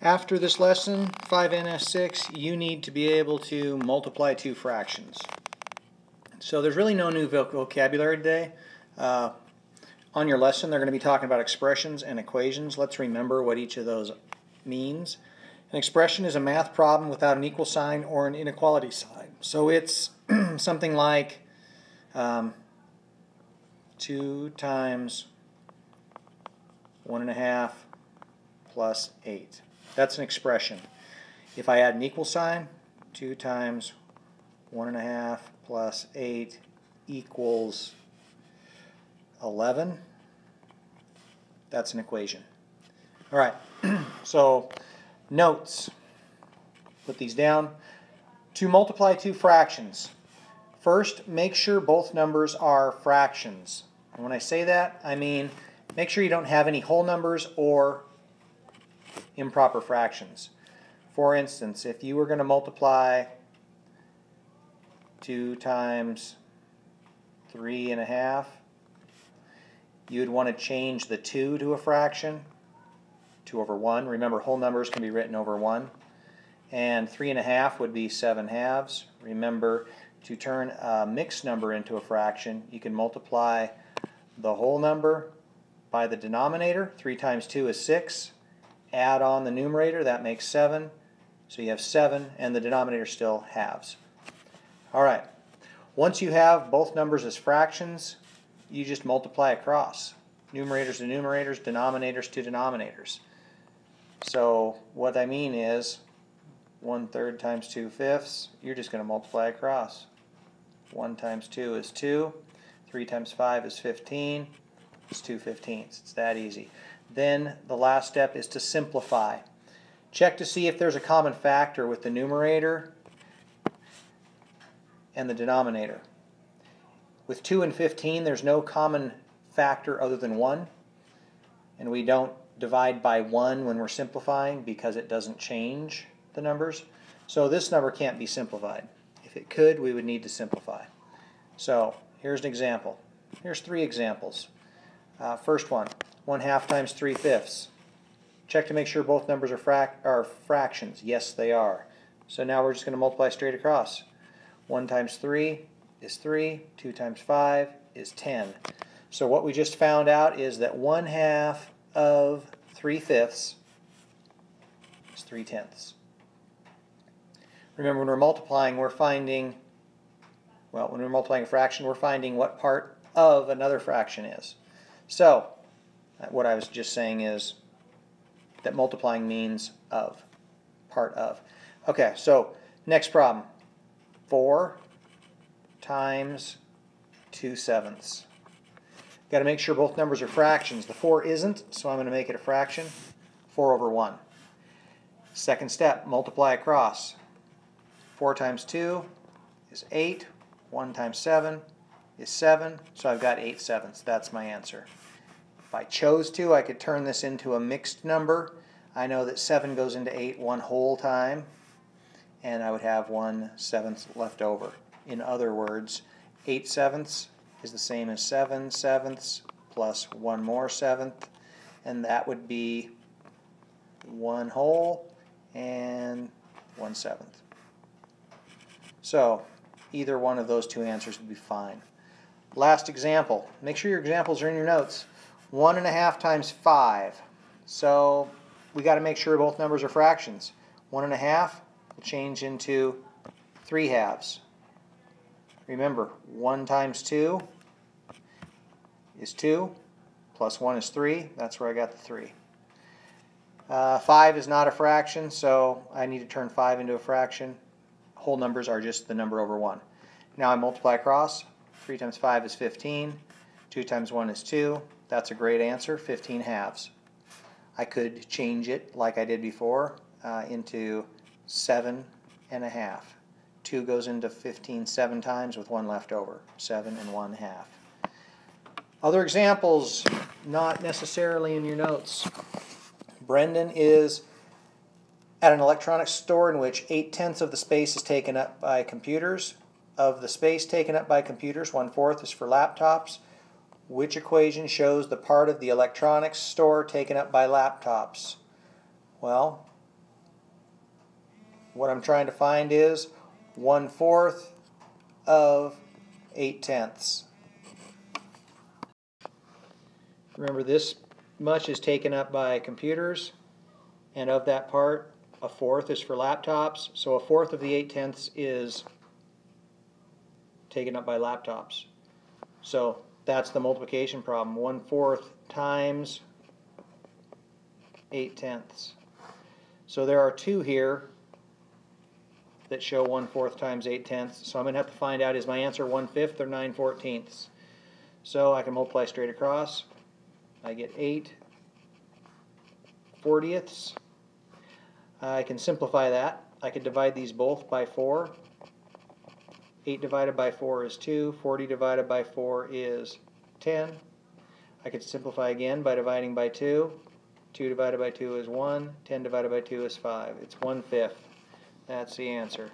After this lesson, 5.NF.6, you need to be able to multiply two fractions. So there's really no new vocabulary today. On your lesson, they're going to be talking about expressions and equations. Let's remember what each of those means. An expression is a math problem without an equal sign or an inequality sign. So it's something like 2 times 1.5 plus 8. That's an expression. If I add an equal sign, 2 times 1.5 plus 8 equals 11. That's an equation. All right, so notes. Put these down. To multiply two fractions, first make sure both numbers are fractions. And when I say that, I mean make sure you don't have any whole numbers or improper fractions. For instance, if you were going to multiply 2 times 3.5, you'd want to change the 2 to a fraction, 2 over 1. Remember, whole numbers can be written over 1. And 3.5 would be 7/2. Remember, to turn a mixed number into a fraction, you can multiply the whole number by the denominator. 3 times 2 is 6. Add on the numerator, that makes 7. So you have 7, and the denominator still halves. All right. Once you have both numbers as fractions, you just multiply across. Numerators to numerators, denominators to denominators. So what I mean is 1/3 times 2/5, you're just going to multiply across. 1 times 2 is 2. 3 times 5 is 15. It's 2/15. It's that easy. Then the last step is to simplify. Check to see if there's a common factor with the numerator and the denominator. With 2 and 15, there's no common factor other than 1. And we don't divide by 1 when we're simplifying because it doesn't change the numbers. So this number can't be simplified. If it could, we would need to simplify. So here's an example. Here's 3 examples. First one, 1/2 times 3/5. Check to make sure both numbers are fractions. Yes, they are. So now we're just going to multiply straight across. 1 times 3 is 3. 2 times 5 is 10. So what we just found out is that 1/2 of 3/5 is 3/10. Remember, when we're multiplying, we're finding, well, when we're multiplying a fraction, we're finding what part of another fraction is. So what I was just saying is that multiplying means of, part of. Okay, so next problem. 4 times 2/7. Got to make sure both numbers are fractions. The 4 isn't, so I'm going to make it a fraction. 4 over 1. Second step, multiply across. 4 times 2 is 8. 1 times 7 is 7. So I've got 8/7. That's my answer. If I chose to, I could turn this into a mixed number. I know that 7 goes into 8 one whole time, and I would have 1/7 left over. In other words, 8/7 is the same as 7/7 plus 1 more 7th, and that would be 1 whole and 1/7. So either one of those two answers would be fine. Last example. Make sure your examples are in your notes. 1.5 times 5. So we got to make sure both numbers are fractions. 1.5 will change into 3/2. Remember, 1 times 2 is 2, plus 1 is 3. That's where I got the 3. 5 is not a fraction, so I need to turn 5 into a fraction. Whole numbers are just the number over 1. Now I multiply across. 3 times 5 is 15. 2 times 1 is 2. That's a great answer, 15/2. I could change it like I did before into 7.5. 2 goes into 15 7 times with 1 left over. 7 1/2. Other examples, not necessarily in your notes. Brendan is at an electronics store in which 8/10 of the space is taken up by computers. Of the space taken up by computers, 1/4 is for laptops. Which equation shows the part of the electronics store taken up by laptops? Well, What I'm trying to find is 1/4 of 8/10. Remember, this much is taken up by computers, and of that part, 1/4 is for laptops, so 1/4 of the 8/10 is taken up by laptops. So that's the multiplication problem. 1/4 times 8/10. So there are two here that show 1/4 times 8/10. So I'm going to have to find out, is my answer 1/5 or 9/14? So I can multiply straight across. I get 8/40. I can simplify that. I could divide these both by 4. 8 divided by 4 is 2. 40 divided by 4 is 10. I could simplify again by dividing by 2. 2 divided by 2 is 1. 10 divided by 2 is 5. It's 1/5. That's the answer.